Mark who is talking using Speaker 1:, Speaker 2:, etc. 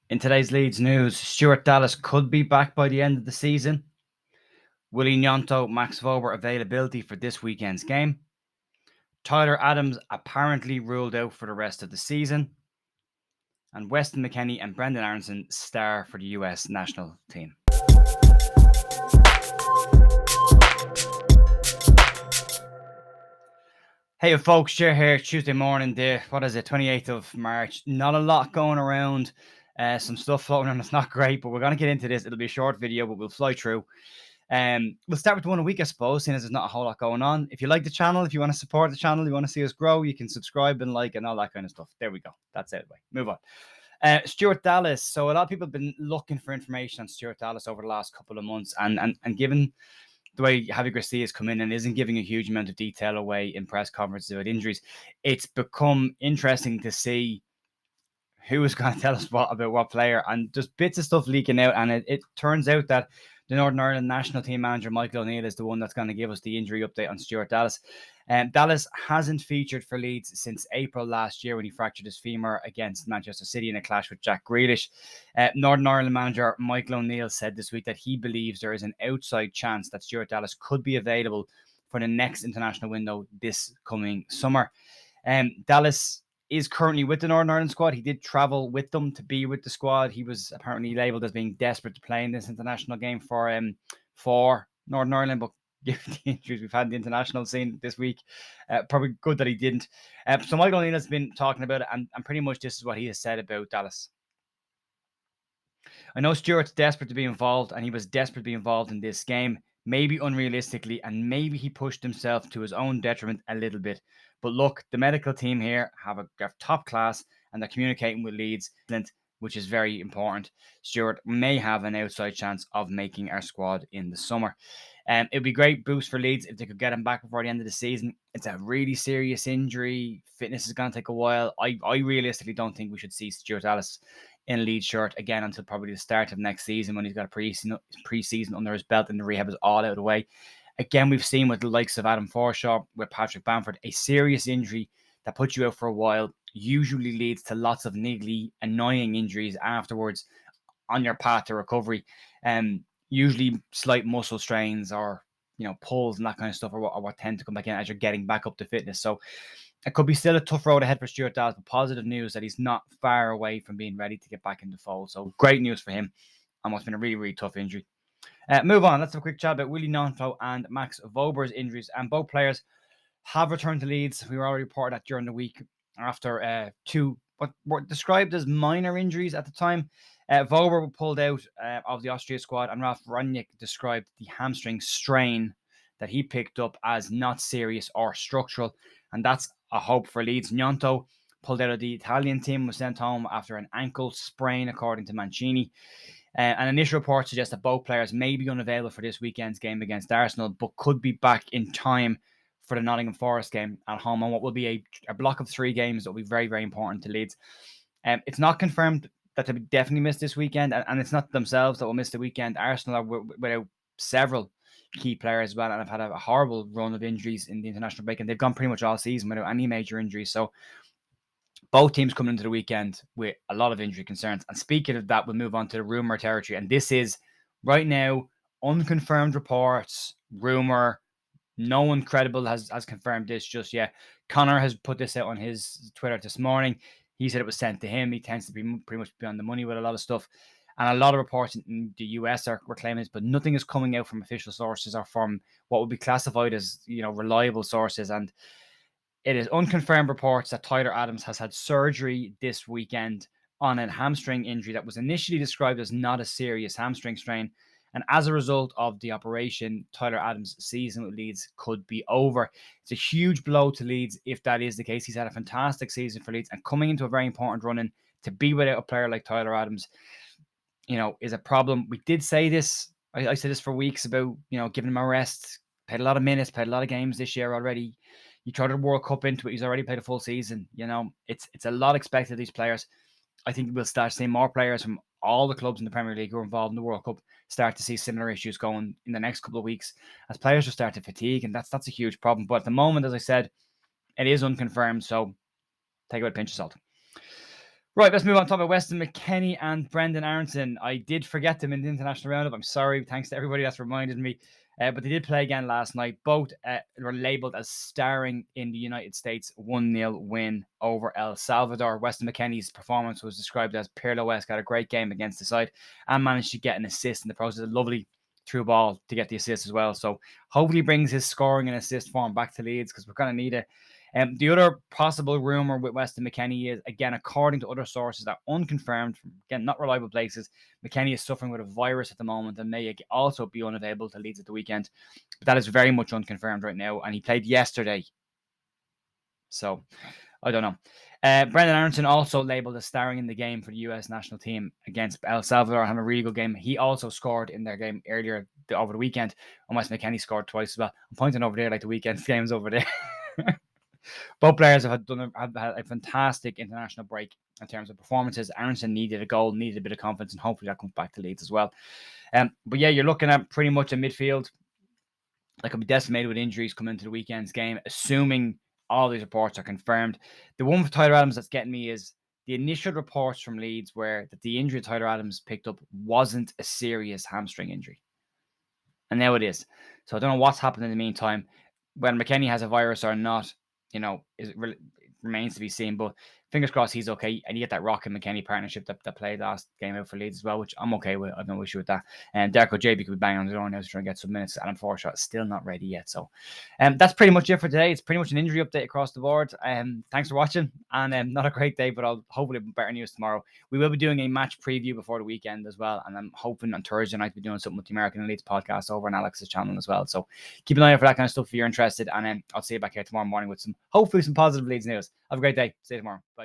Speaker 1: In today's Leeds news, Stuart Dallas could be back by the end of the season. Willie Gnonto, Max Wober availability for this weekend's game. Tyler Adams apparently ruled out for the rest of the season. And Weston McKennie and Brendan Aronson star for the US national team. Hey folks, Cher here, Tuesday morning, the 28th of March. Not a lot going around. Some stuff floating around that's not great, but we're going to get into this. It'll be a short video, but we'll fly through. We'll start with the one a week, I suppose, seeing as there's not a whole lot going on. If you like the channel, if you want to support the channel, you want to see us grow, you can subscribe and like and all that kind of stuff. There we go. That's out of the way. Move on. Stuart Dallas. So a lot of people have been looking for information on Stuart Dallas over the last couple of months, and given the way Javi Garcia has come in and isn't giving a huge amount of detail away in press conferences about injuries, it's become interesting to see who is going to tell us what about what player, and just bits of stuff leaking out. And it turns out that the Northern Ireland national team manager, Michael O'Neill, is the one that's going to give us the injury update on Stuart Dallas. Dallas hasn't featured for Leeds since April last year when he fractured his femur against Manchester City in a clash with Jack Grealish. Northern Ireland manager Michael O'Neill said this week that he believes there is an outside chance that Stuart Dallas could be available for the next international window this coming summer. Dallas is currently with the Northern Ireland squad. He did travel with them to be with the squad. He was apparently labelled as being desperate to play in this international game for Northern Ireland, but given the injuries we've had in the international scene this week, probably good that he didn't. So Michael O'Neill has been talking about it, and pretty much this is what he has said about Dallas. I know Stuart's desperate to be involved, and he was desperate to be involved in this game, maybe unrealistically, and maybe he pushed himself to his own detriment a little bit. But look, the medical team here have top class, and they're communicating with Leeds, which is very important. Stuart may have an outside chance of making our squad in the summer. It would be a great boost for Leeds if they could get him back before the end of the season. It's a really serious injury. Fitness is going to take a while. I realistically don't think we should see Stuart Dallas in Leeds shirt again until probably the start of next season, when he's got a pre-season under his belt and the rehab is all out of the way. Again, we've seen with the likes of Adam Forshaw, with Patrick Bamford, a serious injury that puts you out for a while usually leads to lots of niggly, annoying injuries afterwards on your path to recovery. Usually slight muscle strains or pulls and that kind of stuff are what tend to come back in as you're getting back up to fitness. So it could be still a tough road ahead for Stuart Dallas, but positive news that he's not far away from being ready to get back in the fold. So great news for him on what's been a really, really tough injury. Move on. Let's have a quick chat about Willie Gnonto and Max Wober's injuries. And both players have returned to Leeds. We were already reported that during the week after two what were described as minor injuries at the time. Wober pulled out of the Austria squad, and Ralf Rangnick described the hamstring strain that he picked up as not serious or structural, and that's a hope for Leeds. Nyonto pulled out of the Italian team, was sent home after an ankle sprain, according to Mckennie. An initial report suggests that both players may be unavailable for this weekend's game against Arsenal, but could be back in time for the Nottingham Forest game at home on what will be a block of 3 games that will be very, very important to Leeds. It's not confirmed that they'll definitely miss this weekend, and it's not themselves that will miss the weekend. Arsenal are without several key players as well, and have had a horrible run of injuries in the international break, and they've gone pretty much all season without any major injuries. So both teams coming into the weekend with a lot of injury concerns. And speaking of that, we'll move on to the rumour territory. And this is, right now, unconfirmed reports, rumour. No one credible has confirmed this just yet. Connor has put this out on his Twitter this morning. He said it was sent to him. He tends to be pretty much beyond the money with a lot of stuff. And a lot of reports in the US are claiming this, but nothing is coming out from official sources or from what would be classified as, reliable sources. And it is unconfirmed reports that Tyler Adams has had surgery this weekend on a hamstring injury that was initially described as not a serious hamstring strain. And as a result of the operation, Tyler Adams' season with Leeds could be over. It's a huge blow to Leeds if that is the case. He's had a fantastic season for Leeds, and coming into a very important run-in, to be without a player like Tyler Adams, is a problem. We did say this. I said this for weeks about, giving him a rest. Played a lot of minutes, played a lot of games this year already. You throw the World Cup into it, he's already played a full season. It's a lot expected of these players. I think we'll start seeing more players from all the clubs in the Premier League who are involved in the World Cup start to see similar issues going in the next couple of weeks as players will start to fatigue, and that's a huge problem. But at the moment, as I said, it is unconfirmed, so take it with a pinch of salt. Right, let's move on to talk about Weston McKennie and Brendan Aronson. I did forget them in the international roundup. I'm sorry. Thanks to everybody that's reminded me. But they did play again last night. Both were labelled as starring in the United States 1-0 win over El Salvador. Weston McKennie's performance was described as Pirlo-esque, had a great game against the side and managed to get an assist in the process. A lovely through ball to get the assist as well. So hopefully brings his scoring and assist form back to Leeds, because we're going to need it. The other possible rumor with Weston McKennie is, again, according to other sources that are unconfirmed, from, again, not reliable places, McKennie is suffering with a virus at the moment and may also be unavailable to Leeds at the weekend. But that is very much unconfirmed right now, and he played yesterday. So I don't know. Brendan Aronson also labelled as starring in the game for the US national team against El Salvador, having a really good game. He also scored in their game earlier over the weekend, and Weston McKennie scored twice as well. I'm pointing over there like the weekend games over there. Both players have had a fantastic international break in terms of performances. Aronson needed a goal, needed a bit of confidence, and hopefully that comes back to Leeds as well. But yeah, you're looking at pretty much a midfield that could be decimated with injuries coming into the weekend's game, assuming all these reports are confirmed. The one for Tyler Adams that's getting me is the initial reports from Leeds where that the injury Tyler Adams picked up wasn't a serious hamstring injury. And now it is. So I don't know what's happened in the meantime. Whether McKennie has a virus or not, it remains to be seen. But fingers crossed he's okay. And you get that Rock and McKennie partnership that played last game out for Leeds as well, which I'm okay with. I've no issue with that. And Derek JB could be banging on his own now to try and get some minutes. Adam Forshaw is still not ready yet. So that's pretty much it for today. It's pretty much an injury update across the board. Thanks for watching. And not a great day, but I'll hopefully have better news tomorrow. We will be doing a match preview before the weekend as well. And I'm hoping on Thursday night to be doing something with the American Elites podcast over on Alex's channel as well. So keep an eye out for that kind of stuff if you're interested. And I'll see you back here tomorrow morning with hopefully some positive Leeds news. Have a great day. See you tomorrow. Bye.